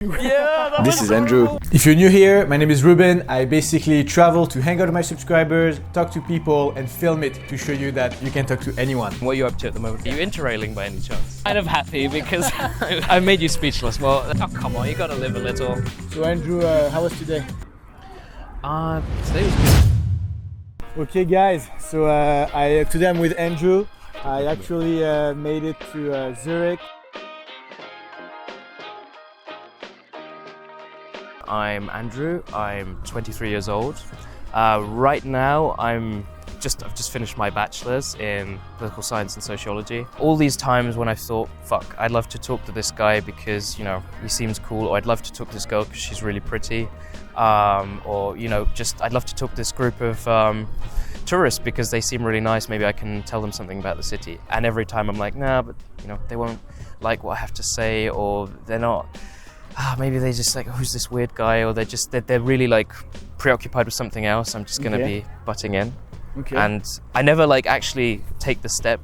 Yeah, This is Andrew. cool. If you're new here, my name is Ruben. I basically travel to hang out with my subscribers, talk to people, and film it to show you that you can talk to anyone. What are you up to at the moment? Are you interrailing by any chance? Kind of happy because I made you speechless. Well, oh come on, you gotta live a little. So Andrew, how was today? Today was good. Okay guys, so today I'm with Andrew. I actually made it to Zurich. I'm Andrew. I'm 23 years old. Right now, I've just finished my bachelor's in political science and sociology. All these times when I thought, fuck, I'd love to talk to this guy because, you know, he seems cool, or I'd love to talk to this girl because she's really pretty, or, you know, just I'd love to talk to this group of tourists because they seem really nice, maybe I can tell them something about the city. And every time I'm like, nah, but, you know, they won't like what I have to say, or they're not, maybe they just like, who's this weird guy, or they're really like preoccupied with something else. I'm just gonna be butting in. Okay. And I never like actually take the step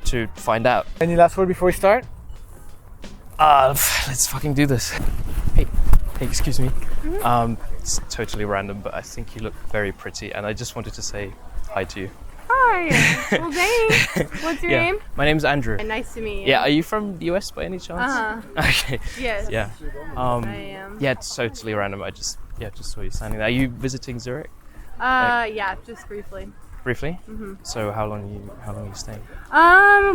to find out. Any last word before we start? Let's fucking do this. Hey, excuse me. It's totally random, but I think you look very pretty, and I just wanted to say hi to you. Hi. Well, thanks. What's your name? My name's Andrew. Nice to meet you. Yeah, are you from the US by any chance? Okay. Yes. Yeah. I am. Yeah, it's totally random. I just saw you standing there. Are you visiting Zurich? Yeah, just briefly. Briefly? Mm-hmm. So how long are you staying?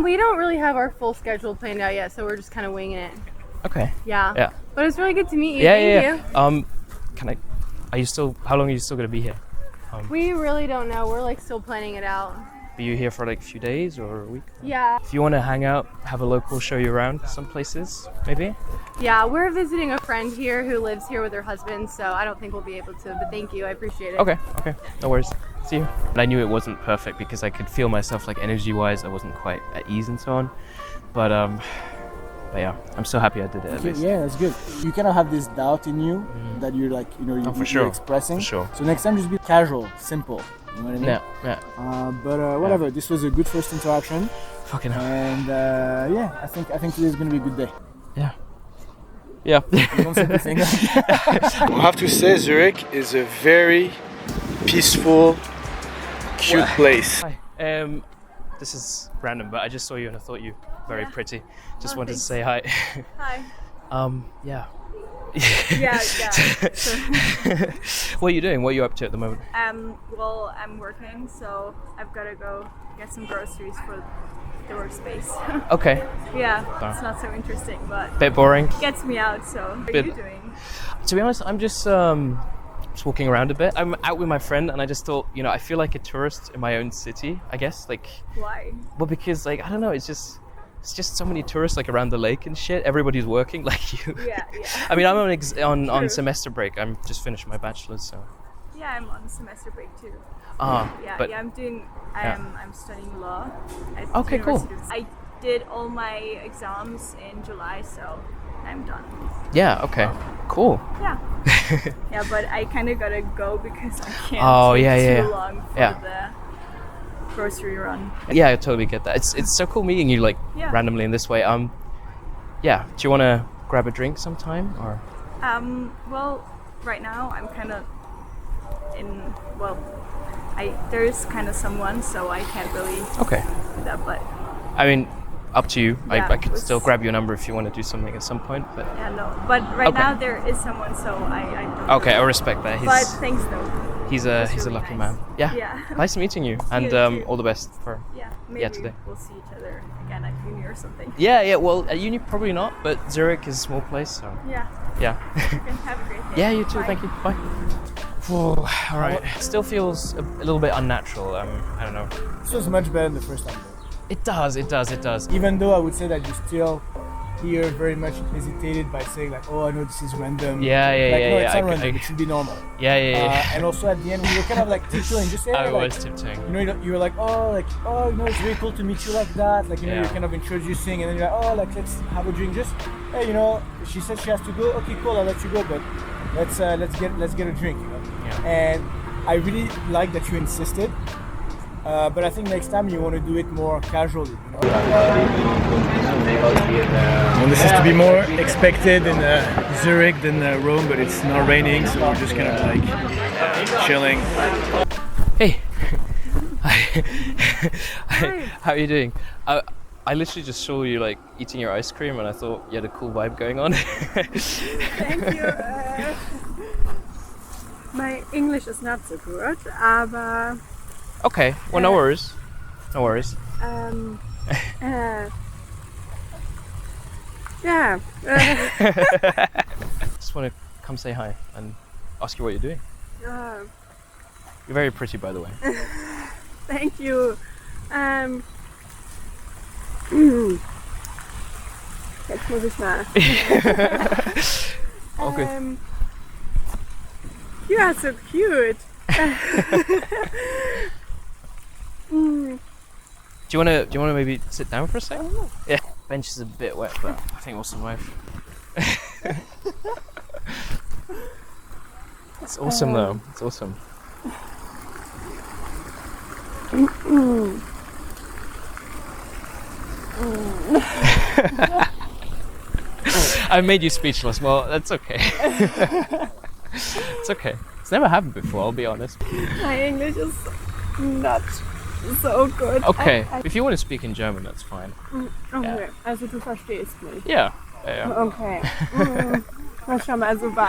We don't really have our full schedule planned out yet, so we're just kind of winging it. Okay. Yeah. Yeah. But it's really good to meet you. Yeah, Thank you. How long are you still going to be here? We really don't know. We're like still planning it out. Are you here for like a few days or a week? Yeah. If you want to hang out, have a local show you around some places, maybe? Yeah, we're visiting a friend here who lives here with her husband, so I don't think we'll be able to, but thank you. I appreciate it. Okay. No worries. See you. And I knew it wasn't perfect because I could feel myself like energy-wise, I wasn't quite at ease and so on. But yeah, I'm so happy I did it at least. Yeah, that's good. You kind of have this doubt in you that you're like, you're expressing. For sure. So next time just be casual, simple. You know what I mean? Yeah. But whatever. This was a good first interaction. Fucking hell. And yeah, I think today is gonna be a good day. Yeah. Yeah. You don't simply think I have to say Zurich is a very peaceful, cute place. Hi. This is random, but I just saw you and I thought you were very pretty. Just wanted thanks. to say hi. Hi. Yeah. Yeah. What are you doing? What are you up to at the moment? Well, I'm working, so I've got to go get some groceries for the workspace. Okay. Yeah, it's not so interesting, but Bit boring. gets me out, so what are you doing? To be honest, I'm just walking around a bit. I'm out with my friend and I just thought, you know, I feel like a tourist in my own city, I guess. Like, Why? well, because like, I don't know, it's just so many tourists like around the lake and shit. Everybody's working like you. Yeah. I mean, I'm on semester break. I'm just finished my bachelor's, so. Yeah, I'm on semester break too. But I'm studying law at Okay, cool. university. I did all my exams in July, so I'm done. yeah, okay, cool. Yeah. Yeah, but I kind of gotta go because I can't too long for the grocery run. Yeah, I totally get that. It's so cool meeting you like randomly in this way. Yeah. Do you want to grab a drink sometime or? Well, right now I'm kind of there's kind of someone, so I can't really do that. But I mean, up to you. Yeah, I could still grab your number if you want to do something at some point. But yeah, no. But right now there is someone, so I don't. Okay, I respect that. But thanks though. He's a lucky man. Yeah. Nice meeting you, and You too. all the best for Maybe today. we'll see each other again at uni or something. Yeah. Well, at uni probably not, but Zurich is a small place, so Yeah. yeah. Okay, have a great day. Yeah, you too. Bye. Thank you. Bye. All right. It still feels a little bit unnatural. I don't know. This was much better than the first time. It does. Even though I would say that you still here very much hesitated by saying like, oh, I know this is random. Yeah. No, it's not random. It should be normal. Yeah. And also at the end, we were kind of like tiptoeing, just saying. I like, was tiptoeing. You were like, it's really cool to meet you like that. Like, you're kind of introducing, and then you're like, oh, let's have a drink. Just, hey, she said she has to go. Okay, cool, I'll let you go, but let's get a drink. Yeah. And I really like that you insisted. But I think next time you want to do it more casually. You know? And this is to be more expected in Zurich than Rome, but it's not raining, so we're just kind of like chilling. Hey, hi. How are you doing? I literally just saw you like eating your ice cream, and I thought you had a cool vibe going on. Thank you. My English is not so good, aber. Okay, well, no worries. No worries. Yeah. Just want to come say hi and ask you what you're doing. You're very pretty, by the way. Thank you. Jetzt muss ich mal. Okay. You are so cute. Do you wanna maybe sit down for a second? Yeah. Bench is a bit wet, but I think we'll survive. It's awesome though. It's awesome. I made you speechless. Well, that's okay. It's okay. It's never happened before, I'll be honest. My English is not so good. Okay. If you want to speak in German, that's fine. Okay, Yeah. also du verstehst mich. Yeah. Yeah. Okay. Was schon mal super.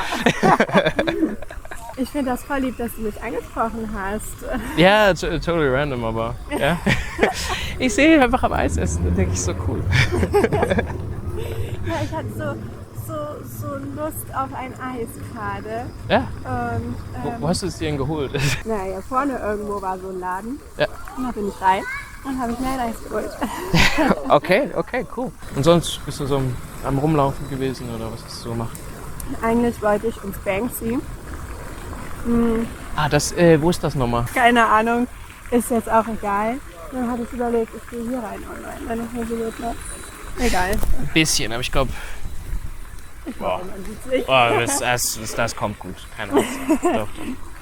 Ich finde das voll lieb, dass du mich angesprochen hast. Ja, totally random, aber ja. Ich sehe ihn einfach am Eis essen, dann denke ich so cool. Ja, ich hatte so Lust auf ein Eis gerade. Ja. Und, Wo hast du es dir denn geholt? naja, vorne irgendwo war so ein Laden. Ja. Und da bin ich rein und habe ich mir ein Eis geholt. Okay, cool. Und sonst bist du so am Rumlaufen gewesen oder was hast du so gemacht? Eigentlich wollte ich ins Banksy. Wo ist das nochmal? Keine Ahnung, ist jetzt auch egal. Dann hatte ich überlegt, ich gehe hier rein online, wenn ich mir so gut mache. Egal. Ein bisschen, aber ich glaube, Ich hoffe, man sieht sich. das kommt gut. Keine Ahnung. Doch.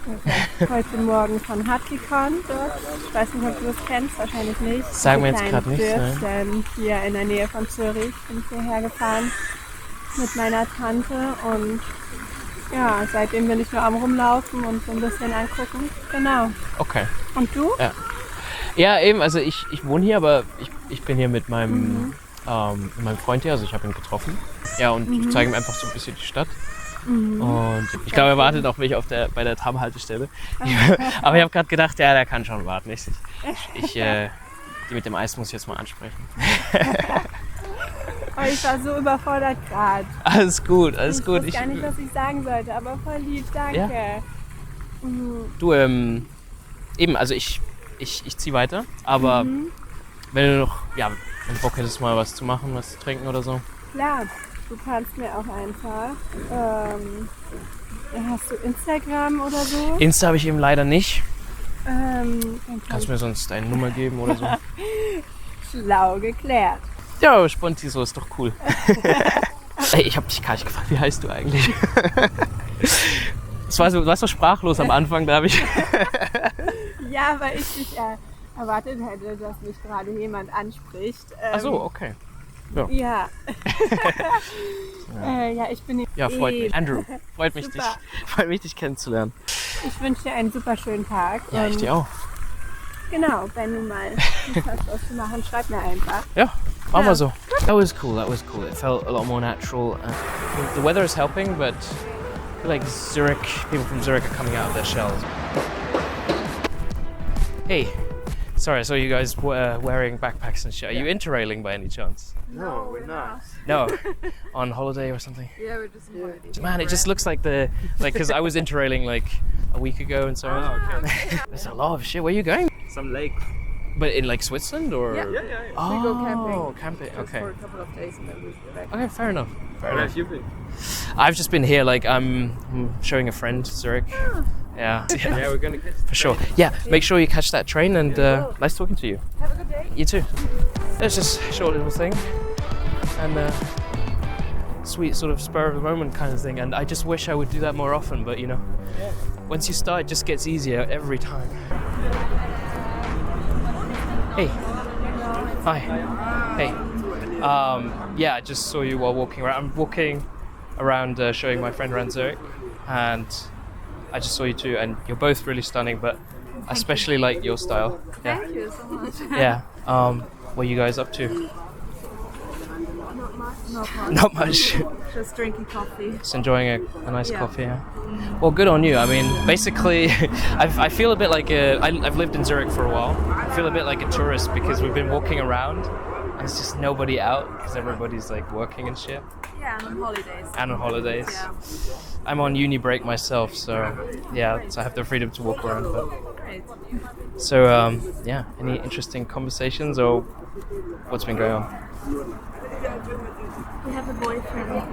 Okay. Heute Morgen von Hattikon dort. Ich weiß nicht, ob du das kennst, wahrscheinlich nicht. Sag mir jetzt Ein gerade nichts, ne? Dörfchen hier in der Nähe von Zurich bin ich hierher gefahren mit meiner Tante und ja, seitdem bin ich nur am Rumlaufen und so ein bisschen angucken. Genau. Okay. Und du? Ja, eben, also ich wohne hier, aber ich bin hier mit meinem Freund hier, also ich habe ihn getroffen. Ja, und ich zeige ihm einfach so ein bisschen die Stadt. Und ich glaube, er wartet auf mich bei der Tramhaltestelle. Aber ich habe gerade gedacht, ja, der kann schon warten. Die mit dem Eis muss ich jetzt mal ansprechen. Oh, ich war so überfordert gerade. Alles gut. Ich weiß gar nicht, was ich sagen sollte, aber voll lieb, danke. Ja. Du, eben, also ich ziehe weiter, aber wenn du Bock hättest, mal was zu machen, was zu trinken oder so. Klar, du kannst mir auch einfach. Hast du Instagram oder so? Insta habe ich eben leider nicht. Dann Kannst du mir sonst deine Nummer geben oder so? Schlau geklärt. Ja, Sponti, so ist doch cool. Ey, ich habe dich gar nicht gefragt, wie heißt du eigentlich? Du warst so sprachlos am Anfang, da habe ich... Ja, weil ich dich erwartet hätte, dass mich gerade jemand anspricht. Ach so, okay. Ja. Ja, ich bin... Ja, freut mich. Andrew, freut mich, dich kennenzulernen. Ich wünsche dir einen super schönen Tag. Ja, ich dir auch. Genau, wenn du mal Lust hast, was zu machen, schreib mir einfach. Ja, machen wir so. That was cool. It felt a lot more natural. The weather is helping, but I feel like people from Zurich are coming out of their shells. Hey, sorry, I saw you guys wearing backpacks and shit. Are you interrailing by any chance? No, we're not. No, on holiday or something? Yeah, we're just holiday. Man, it just looks like because I was interrailing like a week ago and so on. Okay. There's a lot of shit. Where are you going? Some lake. But in like Switzerland or? Yeah. Oh, We go camping. Okay. For a couple of days and then we'll be back. Okay, fair enough. Where have you been? I've just been here, like I'm showing a friend Zurich. Yeah. Yeah, we're gonna catch For sure. Yeah, make sure you catch that train and nice talking to you. Have a good day. You too. It's just a short little thing and sweet sort of spur of the moment kind of thing, and I just wish I would do that more often, but you know, once you start it just gets easier every time. Hey. Hi. Hey. Yeah, I just saw you while walking around. I'm walking around showing my friend around Zurich, and I just saw you too, and you're both really stunning, but I especially like your style. Yeah. Thank you so much. Yeah. What are you guys up to? Not much. Not much. Just drinking coffee. Just enjoying a nice coffee. Yeah. Well, good on you. I mean, basically, I feel a bit like I've lived in Zurich for a while. I feel a bit like a tourist because we've been walking around and there's just nobody out because everybody's like working and shit. Yeah, and on holidays. And on holidays. Yeah. I'm on uni break myself, so yeah, so I have the freedom to walk around. But. Great. So yeah, any interesting conversations or what's been going on? We have a boyfriend.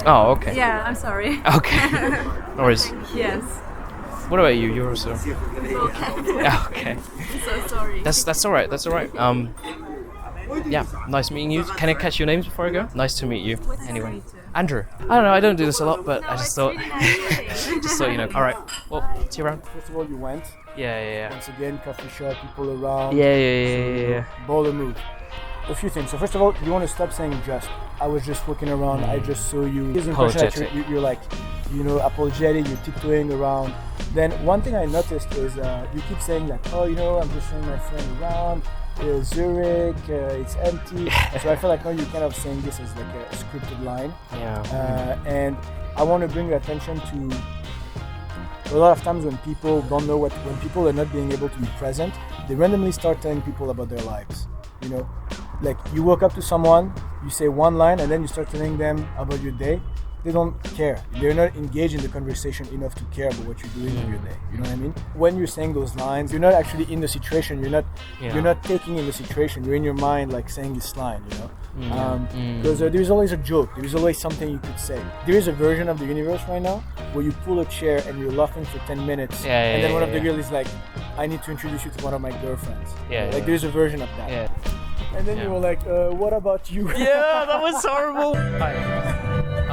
Oh, okay. Yeah, I'm sorry. Okay. No worries. Yes. What about you? You're also. Yeah, okay. So sorry. That's all right. That's all right. Yeah, nice meeting you. Can I catch your names before I go? Nice to meet you. Anyway, Andrew. I don't know. I don't do this a lot, but I just thought, just thought you know. All right. Well, see you around. First of all, you went. Yeah. Once again, coffee shop, people around. Yeah. Baller move. A few things. So first of all, you want to stop saying just. I was just walking around. I just saw you. Here's the impression that you're like, you know, apologetic. You're tiptoeing around. Then one thing I noticed is you keep saying like, oh, you know, I'm just showing my friend around. Zurich, it's empty. So I feel like now you're kind of saying this as like a scripted line. Yeah. And I want to bring your attention to a lot of times when people don't know when people are not being able to be present, they randomly start telling people about their lives. You know, like you walk up to someone, you say one line, and then you start telling them about your day. They don't care. They're not engaged in the conversation enough to care about what you're doing in your day. You know what I mean? When you're saying those lines, you're not actually in the situation. You're not taking in the situation. You're in your mind, like saying this line. You know, because there's always a joke. There's always something you could say. There is a version of the universe right now where you pull a chair and you're laughing for 10 minutes, and then one of the girls is like, "I need to introduce you to one of my girlfriends." Like there's a version of that. Yeah. And then you were like, "What about you?" Yeah, that was horrible.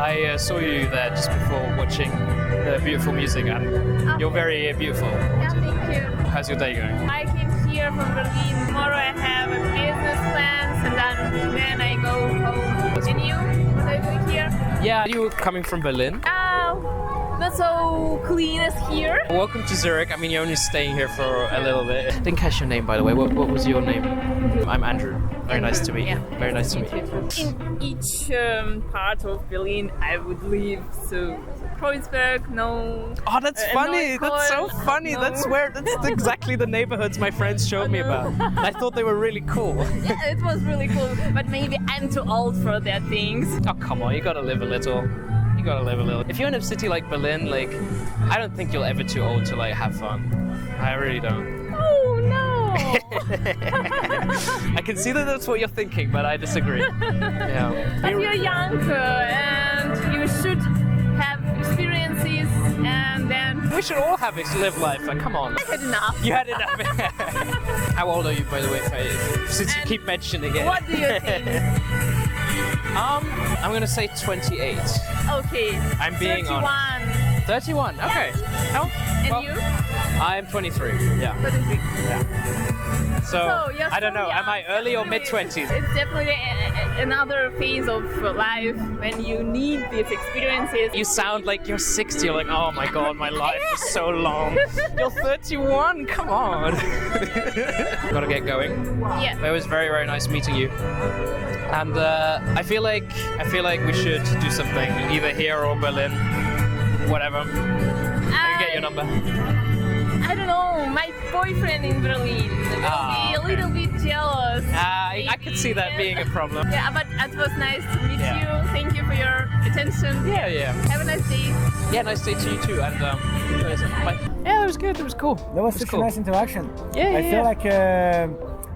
I saw you there just before watching the beautiful music, and you're very beautiful. Yeah, thank you. How's your day going? I came here from Berlin. Tomorrow I have a business plans, and then I go home. And you? What are you doing here? Yeah, you were coming from Berlin. Not so clean as here. Welcome to Zurich. I mean, you're only staying here for a little bit. Didn't catch your name, by the way. What was your name? I'm Andrew. Very nice to meet you. Very nice to meet you. In each part of Berlin, I would live. So Kreuzberg, no. Oh, that's funny. That's so funny. No. That's exactly the neighborhoods my friends showed me about. I thought they were really cool. Yeah, it was really cool. But maybe I'm too old for that things. Oh, come on. You gotta live a little. You gotta live a little. If you're in a city like Berlin, like, I don't think you're ever too old to like have fun. I really don't. Oh no! I can see that that's what you're thinking, but I disagree. Yeah. But you're younger and you should have experiences, and then We should all have live life. Like, come on. I had enough. You had enough. How old are you, by the way? Since you keep mentioning it. What do you think? I'm gonna say 28. Okay. I'm being 31. honest. 31. Okay. Oh, And well, you? I'm 23. Yeah. 33. Yeah. So you're I don't so know. Am I young. early or Really, mid-20s? It's definitely another phase of life when you need these experiences. You sound like you're 60. You're like, oh my god, my life is so long. You're 31. Come on. Gotta get going. Yeah. It was very, very nice meeting you. And I feel like we should do something either here or Berlin, whatever. I can get your number. I don't know. My boyfriend in Berlin will be a little bit jealous. I could see that being a problem. Yeah, but it was nice to meet Yeah. you. Thank you for your attention. Yeah. Have a nice day. Yeah, nice day to you too. And bye. Yeah, it was good. It was cool. That was It such cool. a nice interaction. Yeah, I feel like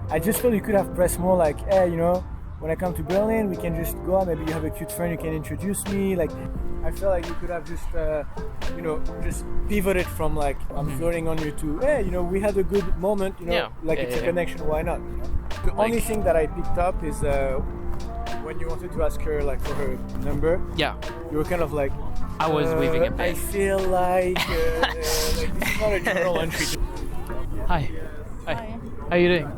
I just feel you could have pressed more like, hey, you know, when I come to Berlin, we can just go out. Maybe you have a cute friend you can introduce me. Like, I feel like you could have just, you know, just pivoted from like I'm flirting on you to, hey, you know, we had a good moment. You know, Yeah. like Yeah, it's yeah, a connection. Why not? You know? The only thing that I picked up is when you wanted to ask her like for her number. Yeah. You were kind of like, I was weaving a I bit. feel like this is not a journal entry. Hi. How are you doing?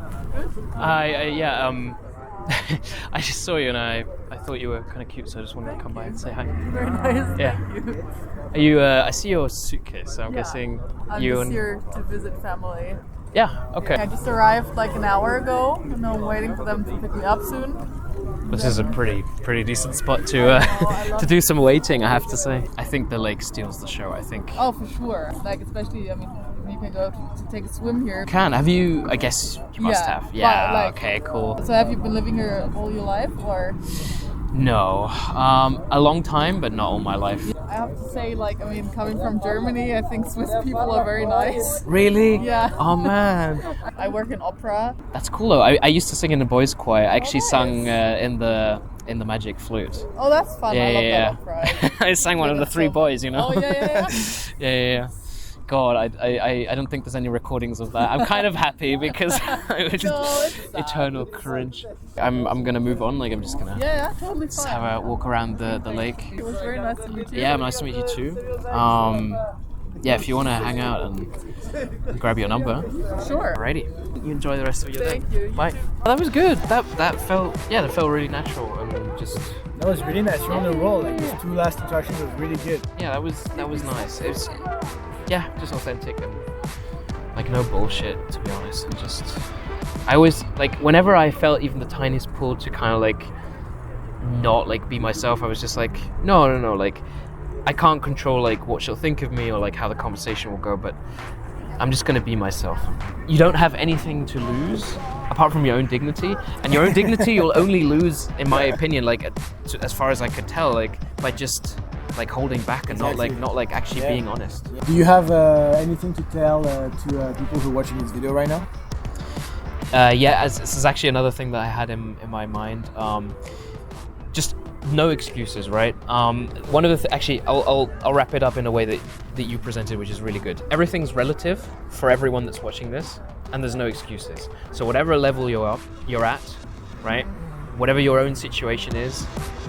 I just saw you and I thought you were kind of cute, so I just wanted to come by and say hi. Very nice. Yeah. Thank you. Are you? I see your suitcase, so I'm guessing I'm you just and. here to visit family. Yeah. Okay. I just arrived like an hour ago, and I'm waiting for them to pick me up soon. This is a pretty decent spot to to do some waiting, I have to say. I think the lake steals the show. I think. Oh, for sure. Like especially, I mean, you can go to take a swim here. Have you? I guess you must Yeah, have. Yeah. but, like- Okay. Cool. So have you been living here all your life, or? No. A long time, but not all my life. I have to say, like, I mean, coming from Germany, I think Swiss people are very nice. Really? Yeah. Oh man. I work in opera. That's cool though. I used to sing in the boys' choir. I actually nice. sung in the magic flute. Oh, that's fun. I love Yeah. that opera. I sang one of the that's three so boys, you know. Oh, yeah. Yeah. God, I don't think there's any recordings of that. I'm kind of happy because it was No, just it's sad. eternal cringe. I'm gonna move on. Like I'm just gonna Yeah, totally just fine. have a walk around the lake. It was very nice to meet you. Yeah, nice to meet you too. Yeah, if you want to hang out and grab your number. Sure. Alrighty. You enjoy the rest of your Thank day. you. Bye. That was good. That felt really natural and just That was really nice. You're on a roll. Like these two last interactions was really good. yeah, that was nice. It was just authentic and like no bullshit, to be honest. And just I always like whenever I felt even the tiniest pull to kind of like not like be myself, I was just like no, like I can't control like what she'll think of me or like how the conversation will go, but I'm just gonna be myself. You don't have anything to lose apart from your own dignity, and your own dignity you'll only lose, in my opinion, like as far as I could tell, like by just like holding back and Exactly. not like actually Yeah. being honest. Do you have anything to tell to people who are watching this video right now? This is actually another thing that I had in my mind. Just no excuses, right? One of the actually, I'll wrap it up in a way that you presented, which is really good. Everything's relative for everyone that's watching this, and there's no excuses. So whatever level you're at, right? Whatever your own situation is,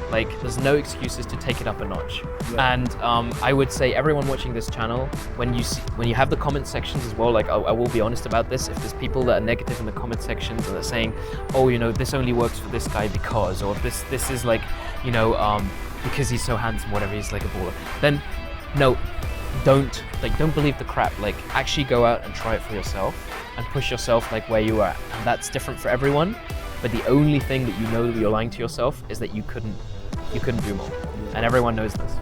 like there's no excuses to take it up a notch. Yeah. And I would say everyone watching this channel, when you have the comment sections as well, like I will be honest about this. If there's people that are negative in the comment sections and they're saying, oh, you know, this only works for this guy because, or this is like, you know, because he's so handsome, whatever, he's like a baller. Then no, don't believe the crap. Like actually go out and try it for yourself and push yourself like where you are. And that's different for everyone. But the only thing that you know that you're lying to yourself is that you couldn't do more. And everyone knows this.